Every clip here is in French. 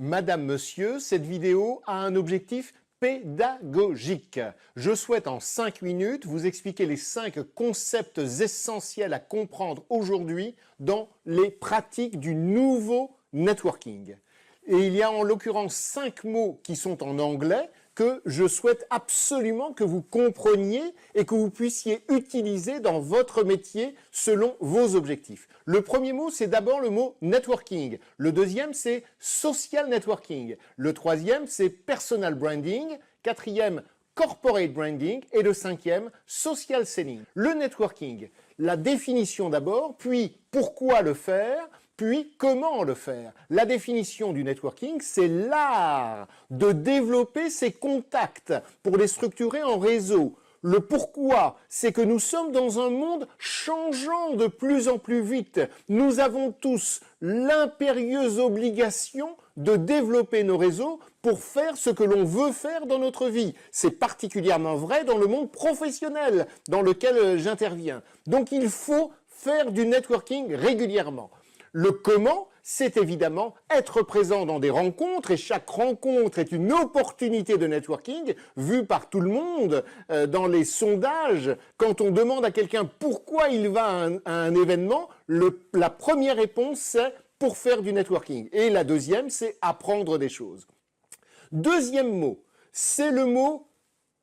Madame, Monsieur, cette vidéo a un objectif pédagogique. Je souhaite en 5 minutes vous expliquer les 5 concepts essentiels à comprendre aujourd'hui dans les pratiques du nouveau networking. Et il y a en l'occurrence 5 mots qui sont en anglais que je souhaite absolument que vous compreniez et que vous puissiez utiliser dans votre métier selon vos objectifs. Le premier mot, c'est d'abord le mot networking. Le deuxième, c'est social networking. Le troisième, c'est personal branding. Quatrième, corporate branding. Et le cinquième, social selling. Le networking, la définition d'abord, puis pourquoi le faire, puis comment le faire. La définition du networking, c'est l'art de développer ses contacts pour les structurer en réseau. Le pourquoi, c'est que nous sommes dans un monde changeant de plus en plus vite. Nous avons tous l'impérieuse obligation de développer nos réseaux pour faire ce que l'on veut faire dans notre vie. C'est particulièrement vrai dans le monde professionnel dans lequel j'interviens. Donc il faut faire du networking régulièrement. Le comment, c'est évidemment être présent dans des rencontres et chaque rencontre est une opportunité de networking vue par tout le monde dans les sondages. Quand on demande à quelqu'un pourquoi il va à un événement, la première réponse c'est pour faire du networking. Et la deuxième, c'est apprendre des choses. Deuxième mot, c'est le mot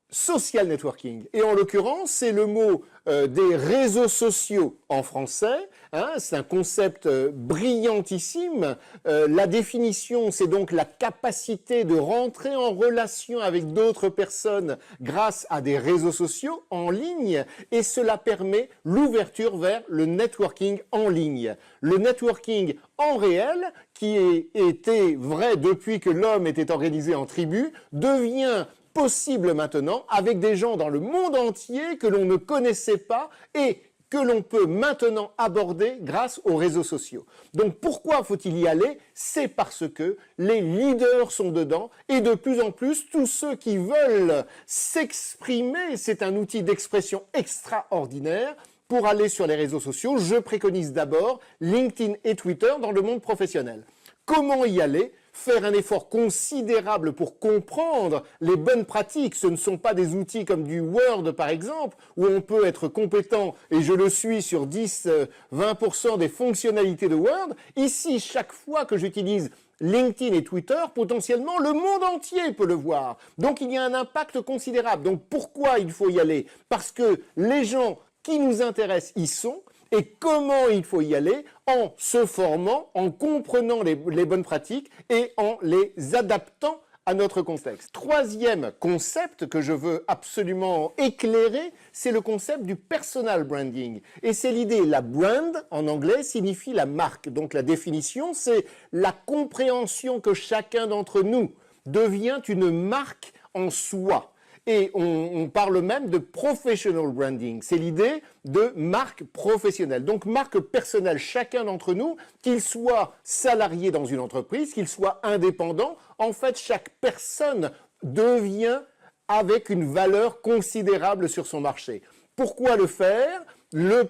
social networking. Et en l'occurrence, c'est le mot des réseaux sociaux en français. C'est un concept brillantissime. La définition, c'est donc la capacité de rentrer en relation avec d'autres personnes grâce à des réseaux sociaux en ligne. Et cela permet l'ouverture vers le networking en ligne. Le networking en réel, qui était vrai depuis que l'homme était organisé en tribus, devient possible maintenant avec des gens dans le monde entier que l'on ne connaissait pas et que l'on peut maintenant aborder grâce aux réseaux sociaux. Donc pourquoi faut-il y aller? C'est parce que les leaders sont dedans et de plus en plus tous ceux qui veulent s'exprimer, c'est un outil d'expression extraordinaire. Pour aller sur les réseaux sociaux, je préconise d'abord LinkedIn et Twitter dans le monde professionnel. Comment y aller? Faire un effort considérable pour comprendre les bonnes pratiques. Ce ne sont pas des outils comme du Word, par exemple, où on peut être compétent, et je le suis sur 10-20% des fonctionnalités de Word. Ici, chaque fois que j'utilise LinkedIn et Twitter, potentiellement, le monde entier peut le voir. Donc, il y a un impact considérable. Donc, pourquoi il faut y aller? Parce que les gens qui nous intéressent y sont. Et comment il faut y aller? En se formant, en comprenant les bonnes pratiques et en les adaptant à notre contexte. Troisième concept que je veux absolument éclairer, c'est le concept du personal branding. Et c'est l'idée, la brand en anglais signifie la marque. Donc la définition, c'est la compréhension que chacun d'entre nous devient une marque en soi. Et on parle même de professional branding. C'est l'idée de marque professionnelle. Donc marque personnelle, chacun d'entre nous, qu'il soit salarié dans une entreprise, qu'il soit indépendant, en fait chaque personne devient avec une valeur considérable sur son marché. Pourquoi le faire? Le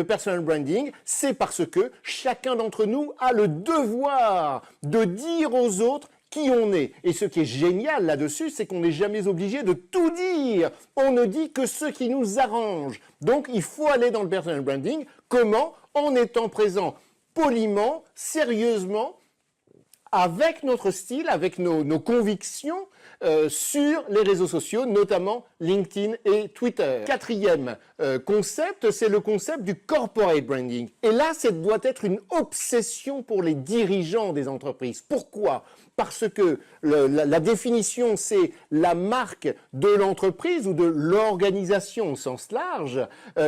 personal branding, c'est parce que chacun d'entre nous a le devoir de dire aux autres qui on est. Et ce qui est génial là-dessus, c'est qu'on n'est jamais obligé de tout dire. On ne dit que ce qui nous arrange. Donc, il faut aller dans le personal branding. Comment? En étant présent poliment, sérieusement, avec notre style, avec nos convictions sur les réseaux sociaux, notamment LinkedIn et Twitter. Quatrième concept, c'est le concept du corporate branding. Et là, ça doit être une obsession pour les dirigeants des entreprises. Pourquoi? Parce que la définition, c'est la marque de l'entreprise ou de l'organisation au sens large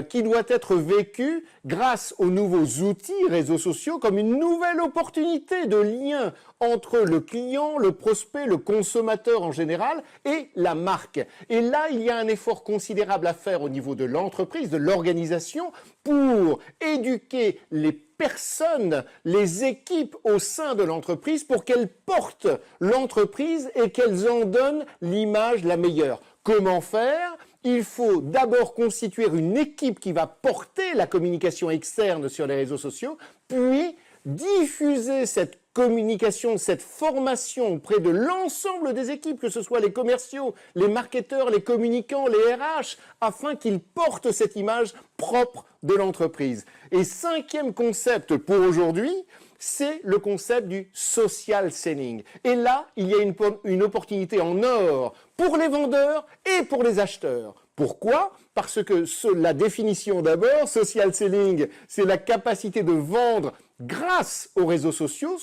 qui doit être vécue grâce aux nouveaux outils réseaux sociaux comme une nouvelle opportunité de lien entre le client, le prospect, le consommateur en général et la marque. Et là, il y a un effort considérable à faire au niveau de l'entreprise, de l'organisation pour éduquer les personnes, les équipes au sein de l'entreprise pour qu'elles portent l'entreprise et qu'elles en donnent l'image la meilleure. Comment faire? Il faut d'abord constituer une équipe qui va porter la communication externe sur les réseaux sociaux, puis diffuser cette communication, cette formation auprès de l'ensemble des équipes, que ce soit les commerciaux, les marketeurs, les communicants, les RH, afin qu'ils portent cette image propre de l'entreprise. Et cinquième concept pour aujourd'hui, c'est le concept du social selling. Et là, il y a une opportunité en or pour les vendeurs et pour les acheteurs. Pourquoi? Parce que la définition d'abord, social selling, c'est la capacité de vendre grâce aux réseaux sociaux.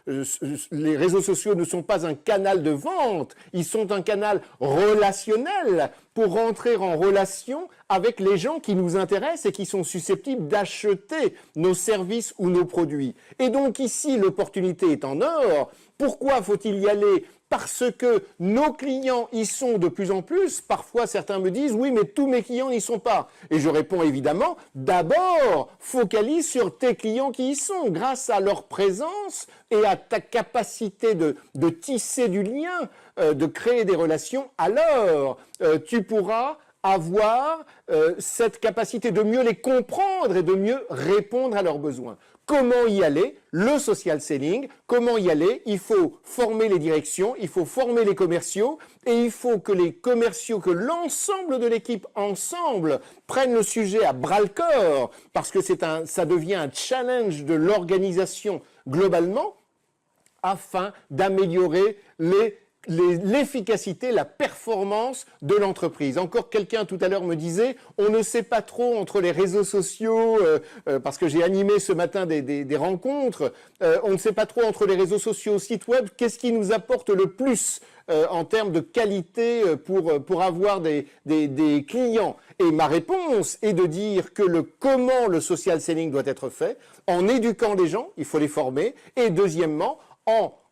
Les réseaux sociaux ne sont pas un canal de vente, ils sont un canal relationnel pour rentrer en relation avec les gens qui nous intéressent et qui sont susceptibles d'acheter nos services ou nos produits. Et donc ici, l'opportunité est en or. Pourquoi faut-il y aller? Parce que nos clients y sont de plus en plus. Parfois, certains me disent « Oui, mais tous mes clients n'y sont pas ». Et je réponds évidemment « D'abord, focalise sur tes clients qui y sont. Grâce à leur présence et à ta capacité de tisser du lien, de créer des relations, alors tu pourras avoir cette capacité de mieux les comprendre et de mieux répondre à leurs besoins. » Comment y aller? Le social selling. Comment y aller? Il faut former les directions, il faut former les commerciaux et il faut que les commerciaux, que l'ensemble de l'équipe ensemble prennent le sujet à bras-le-corps parce que ça devient un challenge de l'organisation globalement afin d'améliorer l'efficacité, la performance de l'entreprise. Encore quelqu'un tout à l'heure me disait, on ne sait pas trop entre les réseaux sociaux, parce que j'ai animé ce matin des rencontres, on ne sait pas trop entre les réseaux sociaux, sites web, qu'est-ce qui nous apporte le plus en termes de qualité pour avoir des clients. Et ma réponse est de dire que comment le social selling doit être fait, en éduquant les gens, il faut les former, et deuxièmement,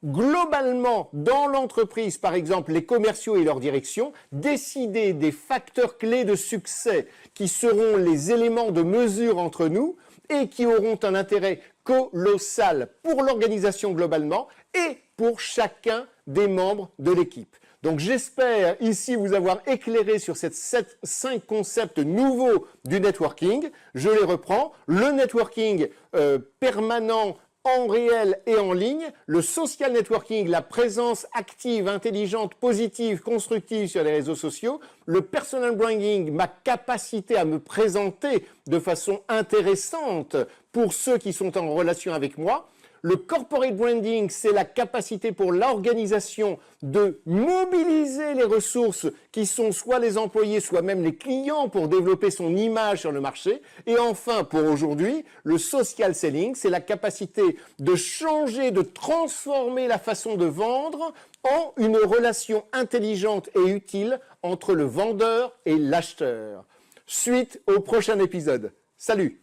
globalement, dans l'entreprise, par exemple, les commerciaux et leur direction, décider des facteurs clés de succès qui seront les éléments de mesure entre nous et qui auront un intérêt colossal pour l'organisation globalement et pour chacun des membres de l'équipe. Donc j'espère ici vous avoir éclairé sur ces 5 concepts nouveaux du networking. Je les reprends. Le networking permanent en réel et en ligne, le social networking, la présence active, intelligente, positive, constructive sur les réseaux sociaux, le personal branding, ma capacité à me présenter de façon intéressante pour ceux qui sont en relation avec moi. Le corporate branding, c'est la capacité pour l'organisation de mobiliser les ressources qui sont soit les employés, soit même les clients pour développer son image sur le marché. Et enfin, pour aujourd'hui, le social selling, c'est la capacité de changer, de transformer la façon de vendre en une relation intelligente et utile entre le vendeur et l'acheteur. Suite au prochain épisode. Salut!